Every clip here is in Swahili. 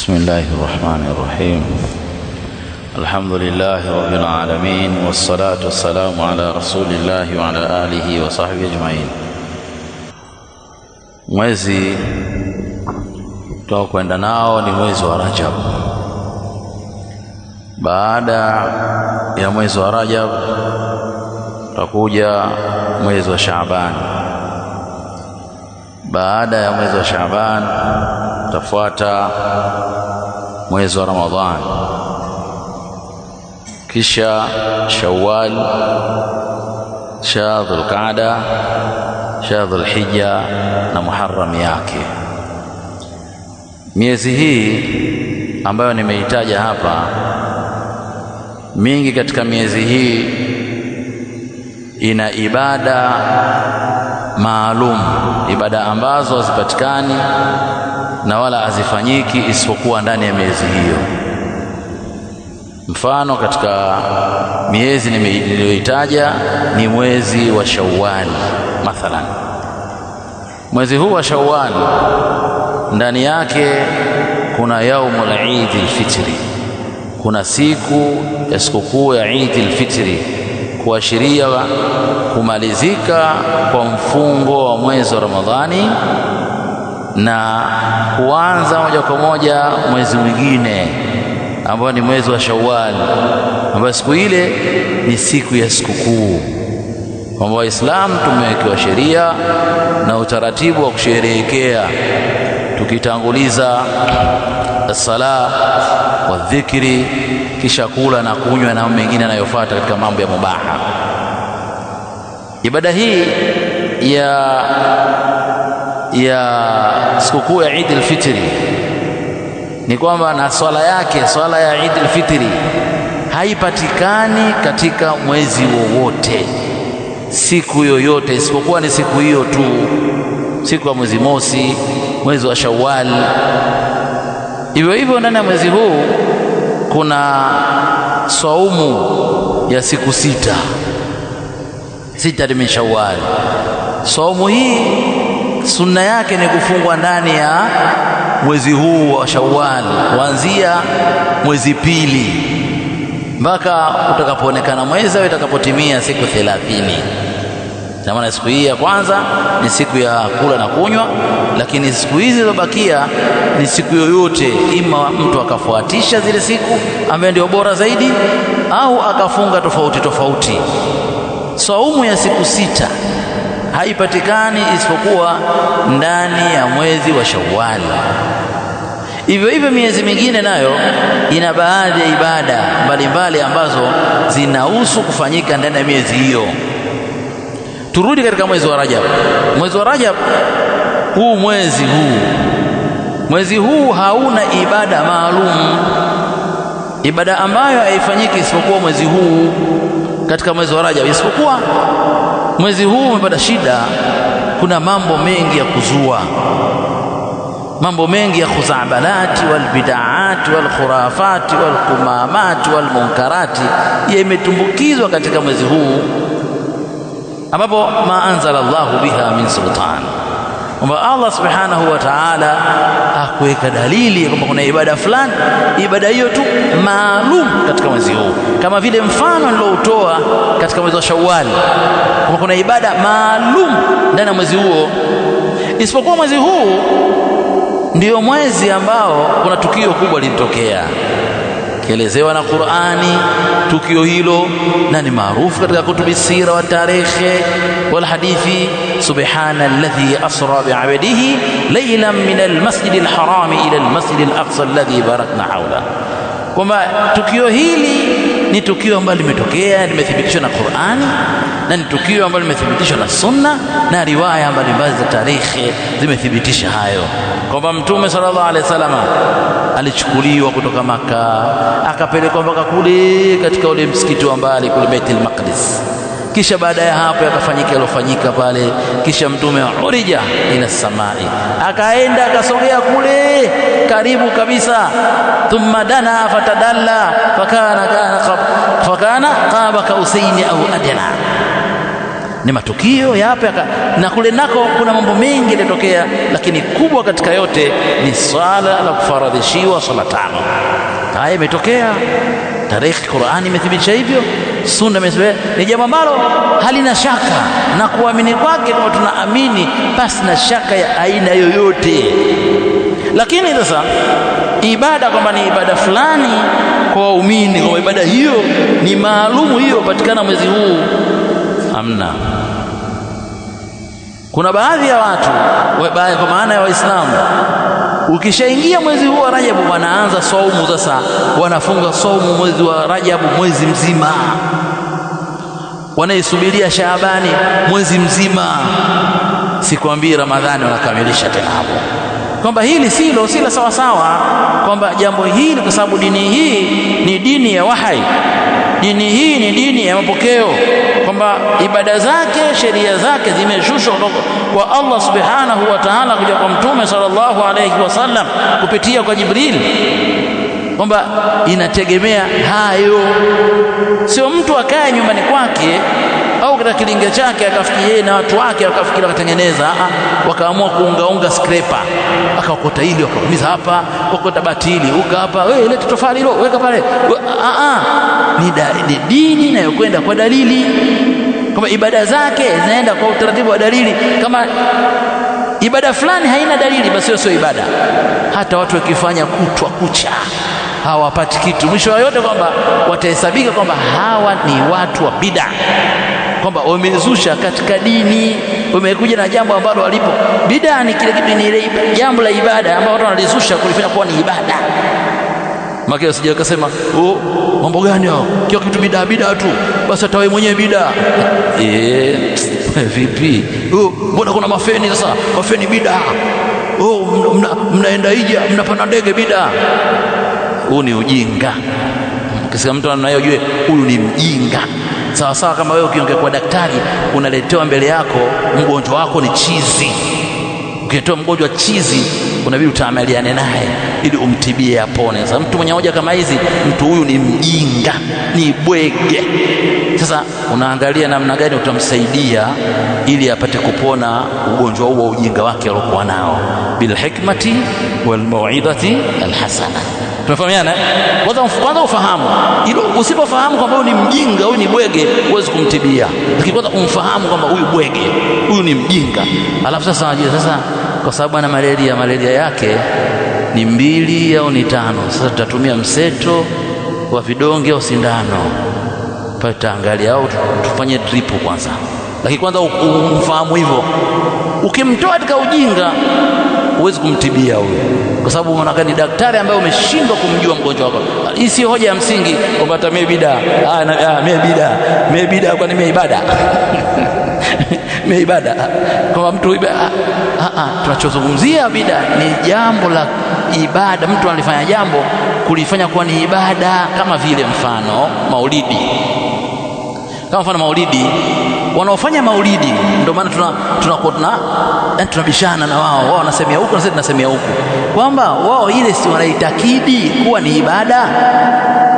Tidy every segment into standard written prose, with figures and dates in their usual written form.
بسم الله الرحمن الرحيم. الحمد لله رب العالمين، والصلاة والسلام على رسول الله وعلى آله وصحبه أجمعين. Mwezi tutakwenda nao ni mwezi wa Rajab. Baada ya mwezi wa Rajab tutakuja mwezi wa Shaaban. Baada ya mwezi wa Shaaban tafuata mwezi wa Ramadhan, kisha Shawwal, Dhulqaada, Dhulhijja na Muharram yake. Miezi hii ambayo nimeitaja hapa, mingi katika miezi hii ina ibada maalum, ibada ambazo hazipatikani na wala hazifanyiki isipokuwa ndani ya miezi hiyo. Mfano, katika miezi niliyoitaja ni mwezi wa Shawwal. Mathalan, mwezi huu wa Shawwal ndani yake kuna yaumul Eid al-Fitri, kuna siku ya sikukuu ya Eid al-Fitri, kuashiria kumalizika kwa mfungo wa mwezi wa Ramadhani na kuanza moja kwa moja mwezi mwingine ambao ni mwezi wa Shawwal, ambao siku ile ni siku ya sikukuu, kwamba Waislamu tumewekewa sheria na utaratibu wa kusherehekea, tukitanguliza as-sala wa dhikri, kisha kula na kunywa na mengine yanayofuata katika mambo ya mubaha. Ibada hii ya sikukuu ya Eid al-Fitri ni kwamba na swala yake, swala ya Eid al-Fitri haipatikani katika mwezi wowote, siku yoyote, isipokuwa ni siku hiyo tu, siku ya mwezi mosi, mwezi wa Shawwal. Hivyo hivyo ndani ya mwezi huu kuna saumu ya siku sita min Shawwal. Saumu hii sunna yake ni kufungwa ndani ya mwezi huu wa Shawwal, kuanzia mwezi pili mpaka utakapoonekana mwezi au itakapotimia siku 30. Na maana siku hii ya kwanza ni siku ya kula na kunywa, lakini siku hizi zilizobakia ni siku yoyote, ima mtu akafuatisha zile siku ambaye ndio bora zaidi, au akafunga tofauti tofauti. Saumu ya siku sita haipatikani isipokuwa ndani ya mwezi wa Shawwal. Hivyo hivyo miezi mingine nayo ina baadhi ya ibada mbalimbali ambazo zinahusu kufanyika ndani ya miezi hiyo. Turudi katika mwezi wa Rajab. Mwezi wa Rajab huu, mwezi huu hauna ibada maalum, ibada ambayo haifanyiki isipokuwa mwezi huu katika mwezi wa Rajab, isipokuwa mwezi huu umepata shida. Kuna mambo mengi ya kuzua, mambo mengi ya khuzabalati wal bid'aati wal khurafati wal kumamati wal munkarati yametumbukizwa katika mwezi huu, ambapo ma anzala Allahu biha min sultan, kwamba Allah subhanahu wa ta'ala hakuweka dalili kwamba kuna ibada fulani, ibada hiyo tu maalum katika mwezi huu, kama vile mfano niloutoa katika mwezi wa Shawwal, kwamba kuna ibada maalum ndani ya mwezi huo. Isipokuwa mwezi huu ndio mwezi ambao kuna tukio kubwa lilitokea, kielezewa na Qur'ani tukio hilo, na ni maarufu katika kutubi sira wa tarikhi wal hadithi. Subhana alladhi asra bi'abdihi laylan min almasjid alharam ila almasjid alaqsa alladhi barakna hawla, kwamba tukio hili ni tukio ambalo limetokea, limethibitishwa na Qur'ani, na ni tukio ambalo limethibitishwa na sunna, na riwaya mbalimbali za tarikhi zimethibitisha hayo, kwamba Mtume sallallahu alaihi wasallam alichukuliwa kutoka Maka akapelekwa mpaka kule katika ule msikiti wa mbali kule Baitul Maqdis. Kisha baada ya hapo yakafanyika yalofanyika pale, kisha Mtume urija ila samai, akaenda akasogea kule karibu kabisa, thumma dana fatadalla fakana qaba kausaini au adna, ni matukio yapo na kule nako kuna mambo mengi yalitokea, lakini kubwa katika yote ni swala la kufaradhishiwa swala 5. Haya imetokea, tarehe Qur'ani imethibitisha hivyo, sunna imethibitisha, ni jambo ambalo halina shaka, na kuamini kwake kama tunaamini pasi na shaka ya aina yoyote. Lakini sasa ibada kwamba ni ibada fulani kwa waumini, kwa ibada hiyo ni maalumu, hiyo patikana mwezi huu, hamna. Kuna baadhi ya watu kwa maana ya Waislamu, ukishaingia mwezi huu wa Rajabu wanaanza saumu. Sasa wanafunga saumu mwezi wa Rajabu mwezi mzima, wanaisubiria Shaabani mwezi mzima, sikwambii Ramadhani wanakamilisha tena hapo, kwamba hili si la sawa sawa, kwamba jambo hili, kwa sababu dini hii ni dini ya wahai, dini hii ni dini ya mapokeo, kwamba ibada zake, sheria zake zimeshushwa kwa Allah subhanahu wa ta'ala kuja kwa Mtume sallallahu alayhi wasallam kupitia kwa Jibril, kwamba inategemea hayo. Sio mtu akae nyumbani kwake au katika kilinge chake akafikiri yeye na watu wake wakafikiri wakatengeneza, wakaamua kuungaunga scraper, akakota hili wakaumiza hapa, wakota batili uka hapa, wewe leta tofali hilo weka pale. Ni dini inayokwenda kwa dalili, kama ibada zake zinaenda kwa utaratibu wa dalili. Kama ibada fulani haina dalili, basi sio ibada. Hata watu wakifanya kutwa kucha hawapati kitu, mwisho wa yote kwamba watahesabika kwamba hawa ni watu wa bid'a, kwamba wamezusha katika dini, wamekuja na jambo ambalo walipo. Bid'a ni kile kitu, ni ile jambo la ibada ambalo watu wanalizusha kulifanya kuwa ni ibada. Maki usije ukasema mambo gani hao, kila kitu bid'a tu, basi hata wewe mwenyewe bid'a. Vipi? Mbona kuna mafeni sasa? Mafeni bid'a. Mnaenda hija, mnapanda ndege bid'a. Huu ni ujinga. Kisa mtu anayojua huyu ni mjinga. Sawa sawa kama wewe ukiongea kwa daktari, unaletewa mbele yako mgonjwa wako ni chizi. Ukitoa mgonjwa chizi, unabidi utaamaliane naye ili umtibie apone. Sasa mtu mwenye hoja kama hizi, mtu huyu ni mjinga, ni bwege. Sasa unaangalia namna gani utamsaidia ili apate kupona ugonjwa huo, ujinga wake aliokuwa nao, bil hikmati wal mau'izati al hasana. Tunafahamiana? Kwanza ufahamu. Usipofahamu kwamba huyu ni mjinga, huyu ni bwege, huwezi kumtibia. Lakini kwanza umfahamu kwamba huyu bwege, huyu ni mjinga. Alafu sasa unajua sasa, kwa sababu ana malaria yake ni 2 au ni 5. Sasa tutatumia mseto wa vidonge au sindano. Tutaangalia au tufanye drip kwanza. Lakini kwanza umfahamu hivyo. Ukimtoa katika ujinga, huwezi kumtibia huyo, kwa sababu unaona ni daktari ambaye umeshindwa kumjua mgonjwa wako. Hii si hoja ya msingi kwamba hata mimi bid'a. Mimi bid'a kwani mimi ibada? Mimi ibada. Kwa mtu tunachozungumzia bid'a ni jambo la ibada. Mtu alifanya jambo kulifanya kuwa ni ibada, kama vile mfano maulidi. Kama mfano maulidi, wanaofanya maulidi ndio maana tunabishana na wao. Wao wanasemea huko na sisi tunasemea huko, kwamba wao ile si wanaitakidi kuwa ni ibada.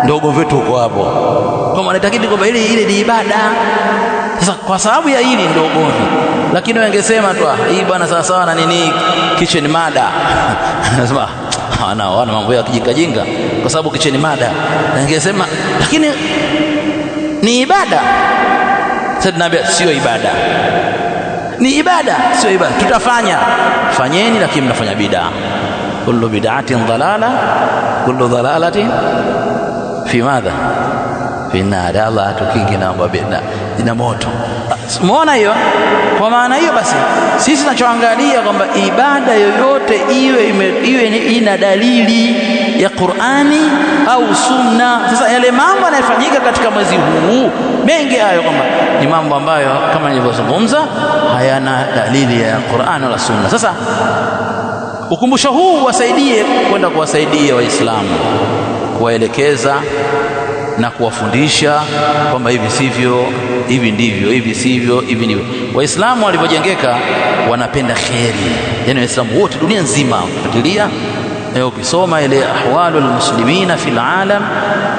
Ndogo vetu huko hapo, kama wanaitakidi kwamba ile ni ibada. Sasa kwa sababu ya hili ndio ugomvi. Lakini wangesema tu hii bwana sawa sawa na nini kitchen mada. Nasema wana mambo ya kijinga kwa sababu kitchen mada. Wangesema lakini ni ibada. Sasa tunaambia sio ibada. Ni ibada, sio ibada. Tutafanya. Fanyeni, lakini mnafanya bid'a. Kullu bid'atin dalala, kullu dalalatin fi madha? Fi nar. Allah tukingi na bid'a ina moto. Umeona hiyo? Kwa maana hiyo basi sisi tunachoangalia kwamba ibada yoyote iwe ina dalili ya Qur'ani au Sunna. Sasa yale mambo yanayofanyika katika mwezi huu mengi hayo kwamba ni mambo ambayo kama nilivyozungumza hayana dalili ya Qur'ani wala Sunna. Sasa ukumbusho huu wasaidie kwenda kuwasaidia Waislamu, kuwaelekeza na kuwafundisha kwamba hivi sivyo, hivi ndivyo, hivi sivyo, hivi ndivyo. Waislamu walivyojengeka wanapenda kheri, yani Waislamu wote dunia nzima kufuatilia. Ukisoma ile ahwalul muslimina fil alam,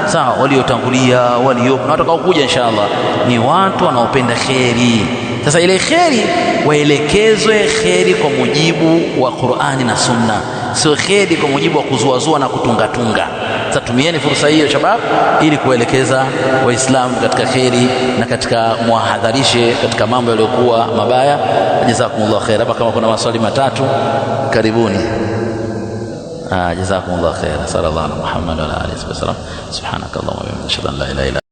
sawa, waliotangulia, waliopo na watakao kuja inshallah, ni watu wanaopenda kheri. Sasa ile kheri waelekezwe kheri kwa mujibu wa Qur'ani na Sunna, sio kheri kwa mujibu wa kuzuazua na kutungatunga. Sasa tumieni fursa hiyo shabab, ili kuelekeza Waislamu katika kheri na katika muahadharishe katika mambo yaliyokuwa mabaya. Jazakumullah khair. Hapa kama kuna maswali matatu karibuni. Jazakumullah khair. Sallallahu alaihi Muhammad wa alihi wasallam. Subhanakallahumma wa bihamdika, ashhadu an la ilaha illa